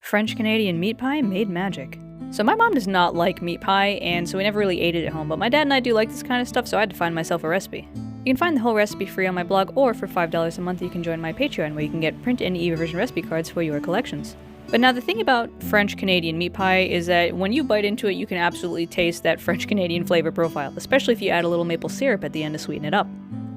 French Canadian meat pie made magic. So my mom does not like meat pie, and so we never really ate it at home, but my dad and I do like this kind of stuff, so I had to find myself a recipe. You can find the whole recipe free on my blog, or for $5 a month you can join my Patreon, where you can get print and e-revision recipe cards for your collections. But now the thing about French Canadian meat pie is that when you bite into it, you can absolutely taste that French Canadian flavor profile, especially if you add a little maple syrup at the end to sweeten it up.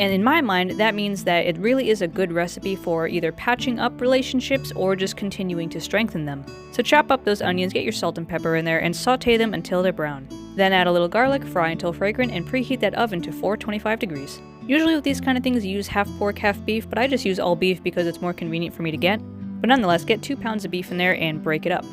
And in my mind, that means that it really is a good recipe for either patching up relationships or just continuing to strengthen them. So chop up those onions, get your salt and pepper in there, and saute them until they're brown. Then add a little garlic, fry until fragrant, and preheat that oven to 425 degrees. Usually with these kind of things you use half pork, half beef, but I just use all beef because it's more convenient for me to get. But nonetheless, get 2 pounds of beef in there and break it up.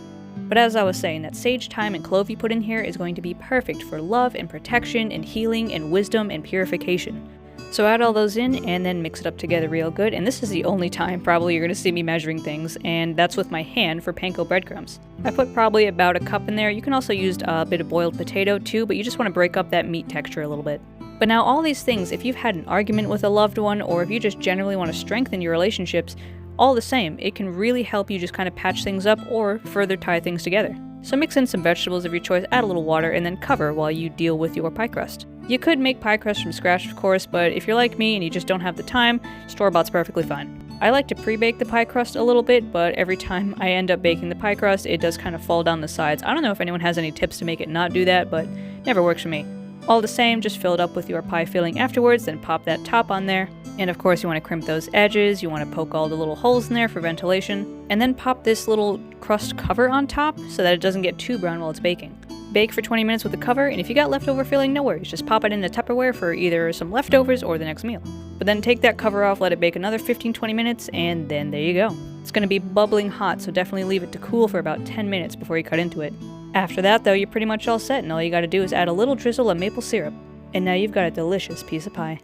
But as I was saying, that sage, thyme, and clove you put in here is going to be perfect for love and protection and healing and wisdom and purification. So add all those in and then mix it up together real good, and this is the only time probably you're going to see me measuring things, and that's with my hand for panko breadcrumbs. I put probably about a cup in there. You can also use a bit of boiled potato too, but you just want to break up that meat texture a little bit. But now all these things, if you've had an argument with a loved one, or if you just generally want to strengthen your relationships, all the same, it can really help you just kind of patch things up or further tie things together. So mix in some vegetables of your choice, add a little water, and then cover while you deal with your pie crust. You could make pie crust from scratch, of course, but if you're like me and you just don't have the time, store-bought's perfectly fine. I like to pre-bake the pie crust a little bit, but every time I end up baking the pie crust, it does kind of fall down the sides. I don't know if anyone has any tips to make it not do that, but never works for me. All the same, just fill it up with your pie filling afterwards, then pop that top on there. And of course you want to crimp those edges, you want to poke all the little holes in there for ventilation, and then pop this little crust cover on top so that it doesn't get too brown while it's baking. Bake for 20 minutes with the cover, and if you got leftover filling, no worries, just pop it in the Tupperware for either some leftovers or the next meal. But then take that cover off, let it bake another 15-20 minutes, and then there you go. It's going to be bubbling hot, so definitely leave it to cool for about 10 minutes before you cut into it. After that though, you're pretty much all set, and all you gotta do is add a little drizzle of maple syrup. And now you've got a delicious piece of pie.